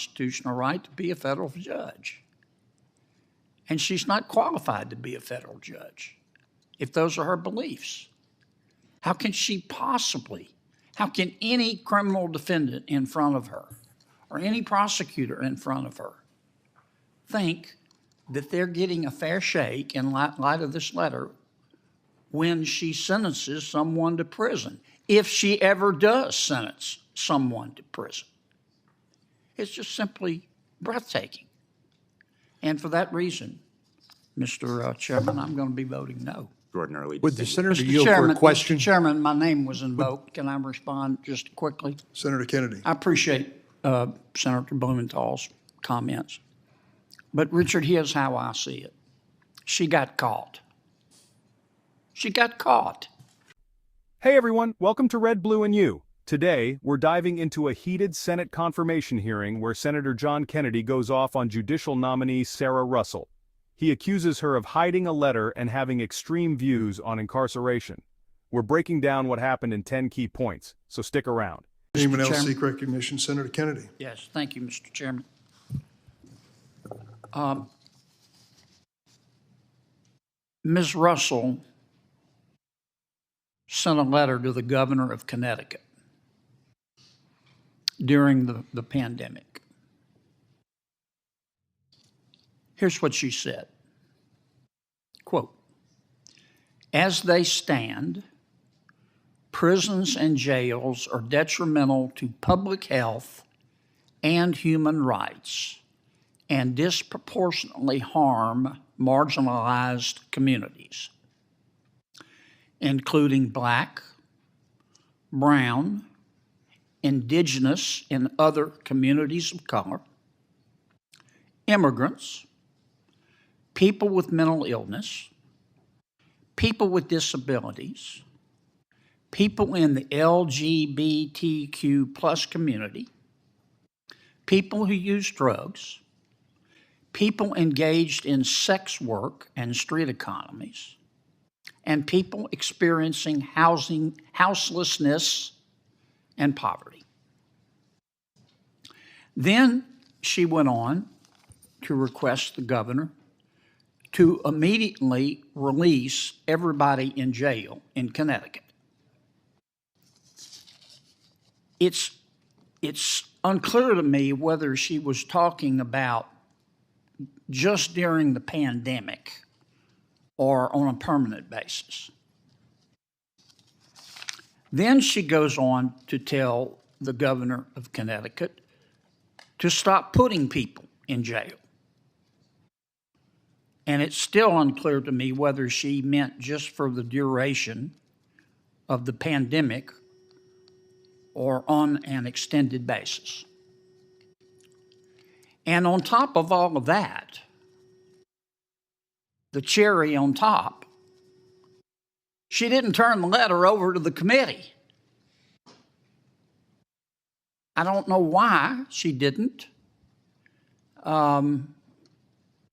constitutional right to be a federal judge. And she's not qualified to be a federal judge if those are her beliefs. How can any criminal defendant in front of her or any prosecutor in front of her think that they're getting a fair shake in light of this letter when she sentences someone to prison, if she ever does sentence someone to prison? It's just simply breathtaking. And for that reason, Mr. Chairman, I'm going to be voting no. Extraordinarily. Would the senator Mr. yield for Chairman, a question? Mr. Chairman, my name was invoked. Can I respond just quickly? Senator Kennedy. I appreciate Senator Blumenthal's comments. But, Richard, here's how I see it. She got caught. She got caught. Hey everyone, welcome to Red, Blue, and You. Today, we're diving into a heated Senate confirmation hearing where Senator John Kennedy goes off on judicial nominee Sarah Russell. He accuses her of hiding a letter and having extreme views on incarceration. We're breaking down what happened in 10 key points, so stick around. Anyone else seek recognition? Senator Kennedy. Yes, thank you, Mr. Chairman. Ms. Russell sent a letter to the governor of Connecticut during the pandemic. Here's what she said, quote, "As they stand, prisons and jails are detrimental to public health and human rights and disproportionately harm marginalized communities, including Black, brown, indigenous, and other communities of color, immigrants, people with mental illness, people with disabilities, people in the LGBTQ plus community, people who use drugs, people engaged in sex work and street economies, and people experiencing houselessness and poverty." Then she went on to request the governor to immediately release everybody in jail in Connecticut. It's unclear to me whether she was talking about just during the pandemic or on a permanent basis. Then she goes on to tell the governor of Connecticut to stop putting people in jail. And it's still unclear to me whether she meant just for the duration of the pandemic or on an extended basis. And on top of all of that, the cherry on top, she didn't turn the letter over to the committee. I don't know why she didn't.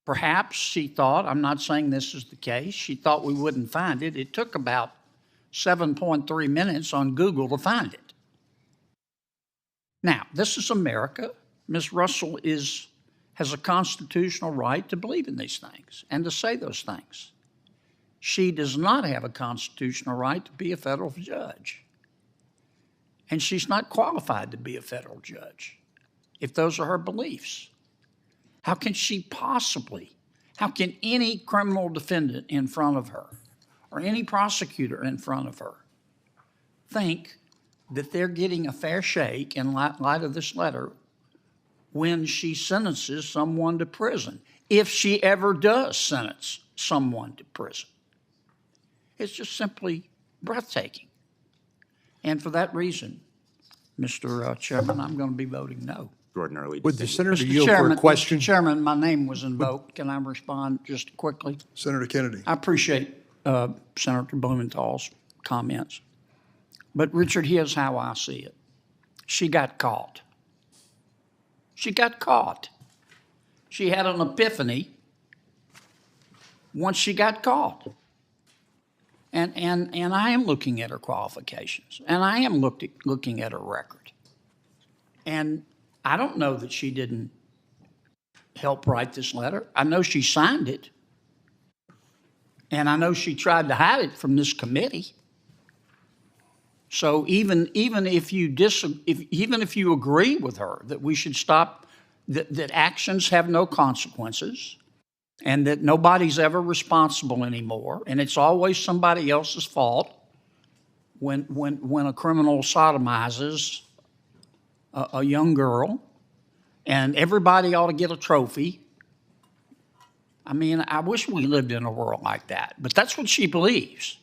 Perhaps she thought, I'm not saying this is the case, she thought we wouldn't find it. It took about 7.3 minutes on Google to find it. Now, this is America. Ms. Russell has a constitutional right to believe in these things and to say those things. She does not have a constitutional right to be a federal judge. And she's not qualified to be a federal judge if those are her beliefs. How can any criminal defendant in front of her or any prosecutor in front of her think that they're getting a fair shake in light of this letter when she sentences someone to prison, if she ever does sentence someone to prison? It's just simply breathtaking. And for that reason, Mr. Chairman, I'm going to be voting no. Extraordinarily. Would the senator Mr. yield Chairman, for a question? Mr. Chairman, my name was invoked. Can I respond just quickly? Senator Kennedy. I appreciate Senator Blumenthal's comments. But, Richard, here's how I see it. She got caught. She got caught. She had an epiphany once she got caught. And I am looking at her qualifications, and I am looking at her record. And I don't know that she didn't help write this letter. I know she signed it. And I know she tried to hide it from this committee. So even if you agree with her that we should stop, that actions have no consequences, and that nobody's ever responsible anymore, and it's always somebody else's fault when a criminal sodomizes a young girl, and everybody ought to get a trophy. I mean, I wish we lived in a world like that, but that's what she believes.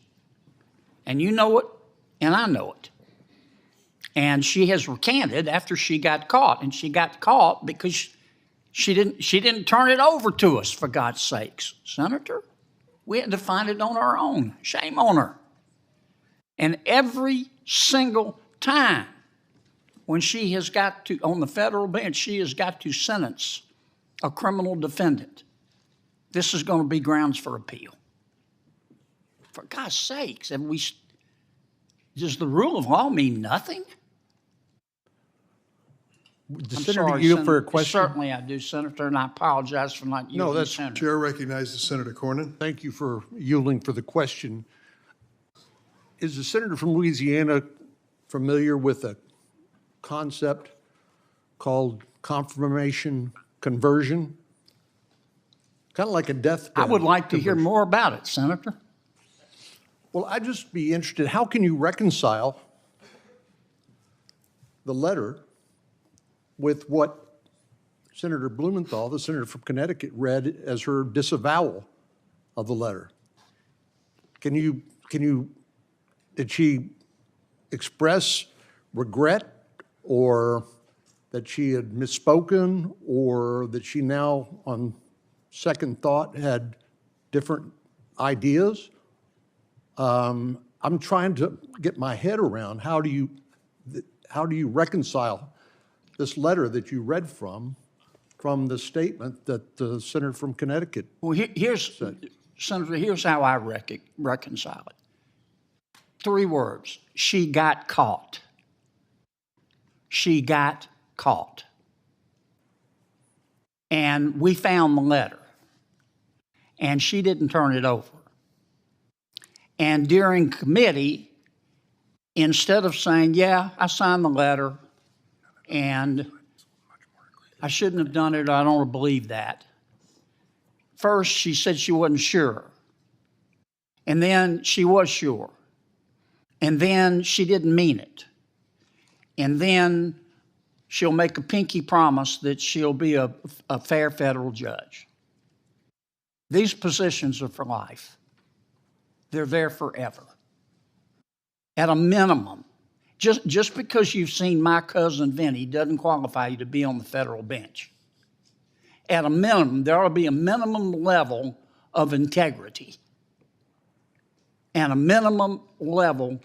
And you know it, and I know it. And she has recanted after she got caught, and she got caught because she didn't turn it over to us, for God's sakes. Senator, we had to find it on our own. Shame on her. And every single time when she has got to, on the federal bench, she has got to sentence a criminal defendant, this is going to be grounds for appeal. For God's sakes, does the rule of law mean nothing? The I'm Senator sorry, yield for a Senator. question. Certainly I do, Senator, and I apologize for not yielding. No, that's- Senator. Chair recognizes Senator Cornyn. Thank you for yielding for the question. Is the senator from Louisiana familiar with a concept called confirmation conversion? Kind of like a deathbed. I would like to hear conversion. more about it, Senator. Well, I'd just be interested, how can you reconcile the letter with what Senator Blumenthal, the senator from Connecticut, read as her disavowal of the letter? Did she express regret, or that she had misspoken, or that she now, on second thought, had different ideas? I'm trying to get my head around how do you reconcile this letter that you read from the statement that the senator from Connecticut. Well, Senator, here's how I reconcile it. 3 words. She got caught. She got caught. And we found the letter. And she didn't turn it over. And during committee, instead of saying, yeah, I signed the letter, and I shouldn't have done it, I don't believe that. First, she said she wasn't sure. And then she was sure. And then she didn't mean it. And then she'll make a pinky promise that she'll be a fair federal judge. These positions are for life. They're there forever. At a minimum, just because you've seen My Cousin Vinny doesn't qualify you to be on the federal bench. At a minimum, there ought to be a minimum level of integrity and a minimum level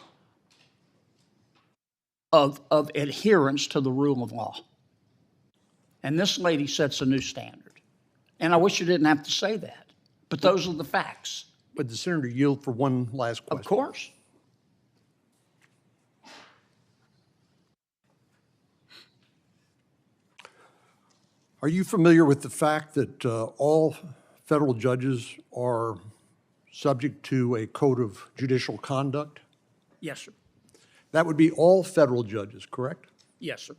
of adherence to the rule of law. And this lady sets a new standard. And I wish you didn't have to say that, but those are the facts. Would the senator yield for one last question? Of course. Are you familiar with the fact that all federal judges are subject to a code of judicial conduct? Yes, sir. That would be all federal judges, correct? Yes, sir.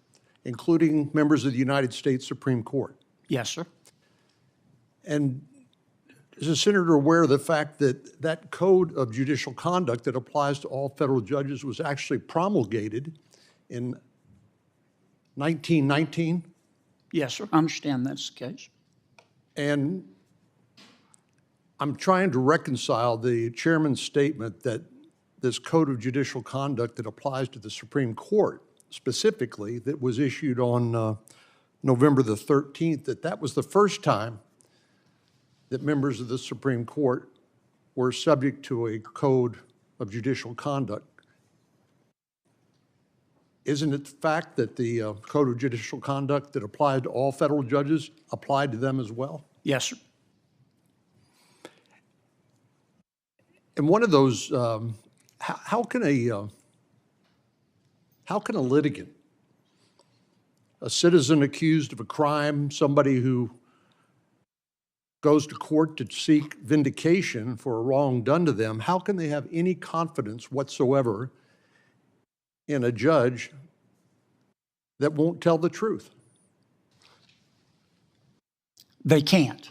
Including members of the United States Supreme Court. Yes, sir. And is the senator aware of the fact that that code of judicial conduct that applies to all federal judges was actually promulgated in 1919? Yes, sir. I understand that's the case. And I'm trying to reconcile the chairman's statement that this code of judicial conduct that applies to the Supreme Court specifically, that was issued on November the 13th, that was the first time that members of the Supreme Court were subject to a code of judicial conduct. Isn't it the fact that the code of judicial conduct that applied to all federal judges applied to them as well? Yes, sir. And one of those, how can a litigant a citizen accused of a crime, somebody who goes to court to seek vindication for a wrong done to them, how can they have any confidence whatsoever in a judge that won't tell the truth? They can't.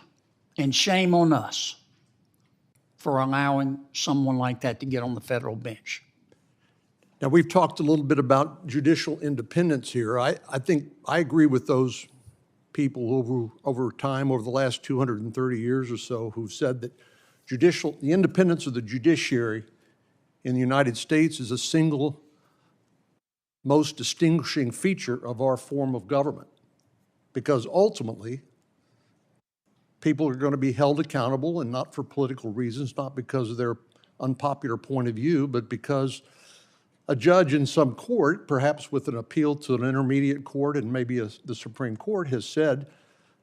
And shame on us for allowing someone like that to get on the federal bench. Now, we've talked a little bit about judicial independence here. I think I agree with those people over time, over the last 230 years or so, who've said that the independence of the judiciary in the United States is a single most distinguishing feature of our form of government. Because ultimately, people are going to be held accountable, and not for political reasons, not because of their unpopular point of view, but because a judge in some court, perhaps with an appeal to an intermediate court and maybe the Supreme Court, has said,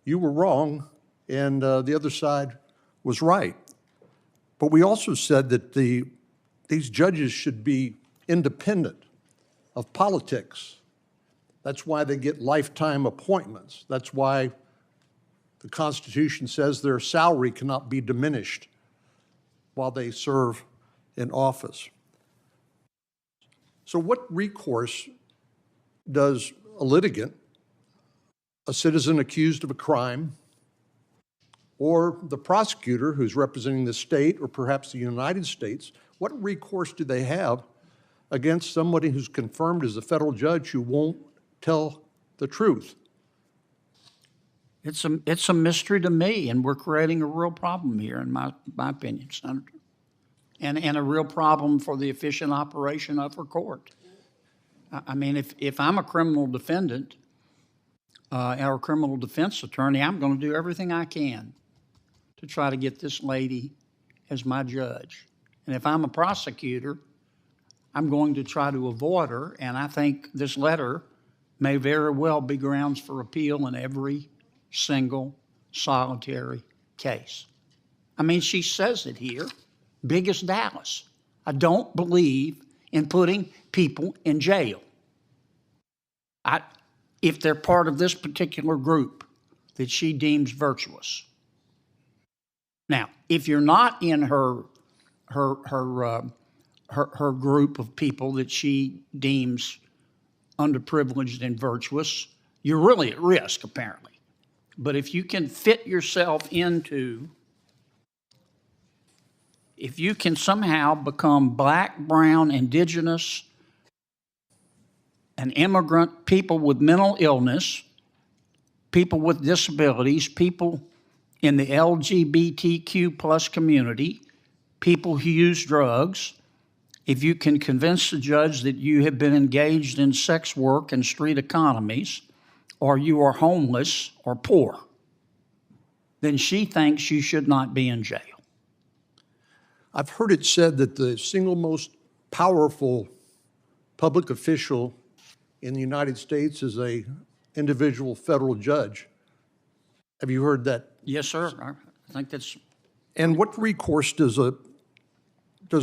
you were wrong and the other side was right. But we also said that these judges should be independent of politics. That's why they get lifetime appointments. That's why the Constitution says their salary cannot be diminished while they serve in office. So what recourse does a litigant, a citizen accused of a crime, or the prosecutor who's representing the state or perhaps the United States, what recourse do they have against somebody who's confirmed as a federal judge who won't tell the truth? It's a mystery to me, and we're creating a real problem here, in my opinion, Senator. And a real problem for the efficient operation of our court. I mean, if I'm a criminal defendant or a criminal defense attorney, I'm going to do everything I can to try to get this lady as my judge. And if I'm a prosecutor, I'm going to try to avoid her, and I think this letter may very well be grounds for appeal in every single solitary case. I mean, she says it here. Big as Dallas. I don't believe in putting people in jail. If they're part of this particular group that she deems virtuous. Now, if you're not in her group of people that she deems underprivileged and virtuous, you're really at risk, apparently. But if you can fit yourself into, if you can somehow become black, brown, indigenous, an immigrant, people with mental illness, people with disabilities, people in the LGBTQ plus community, people who use drugs, if you can convince the judge that you have been engaged in sex work and street economies, or you are homeless or poor, then she thinks you should not be in jail. I've heard it said that the single most powerful public official in the United States is a individual federal judge. Have you heard that? Yes, sir. I think that's. And what recourse does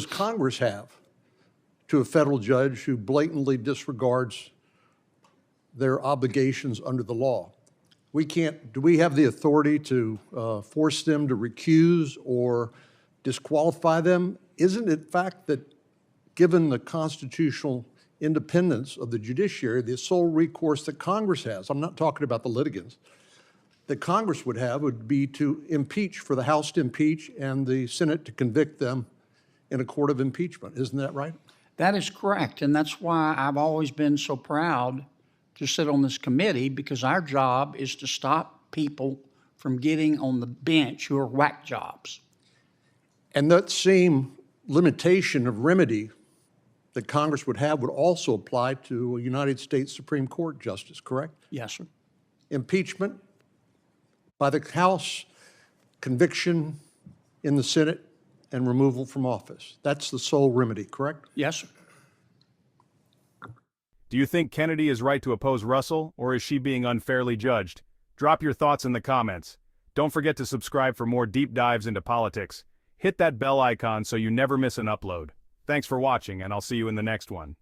Congress have to a federal judge who blatantly disregards their obligations under the law? Do we have the authority to force them to recuse or disqualify them? Isn't it fact that given the constitutional independence of the judiciary, the sole recourse that Congress has, I'm not talking about the litigants, that Congress would have would be to impeach, for the House to impeach and the Senate to convict them in a court of impeachment. Isn't that right? That is correct, and that's why I've always been so proud to sit on this committee, because our job is to stop people from getting on the bench who are whack jobs. And that same limitation of remedy that Congress would have would also apply to a United States Supreme Court justice, correct? Yes, sir. Impeachment by the House, conviction in the Senate, and removal from office. That's the sole remedy, correct? Yes, sir. Do you think Kennedy is right to oppose Russell, or is she being unfairly judged? Drop your thoughts in the comments. Don't forget to subscribe for more deep dives into politics. Hit that bell icon so you never miss an upload. Thanks for watching, and I'll see you in the next one.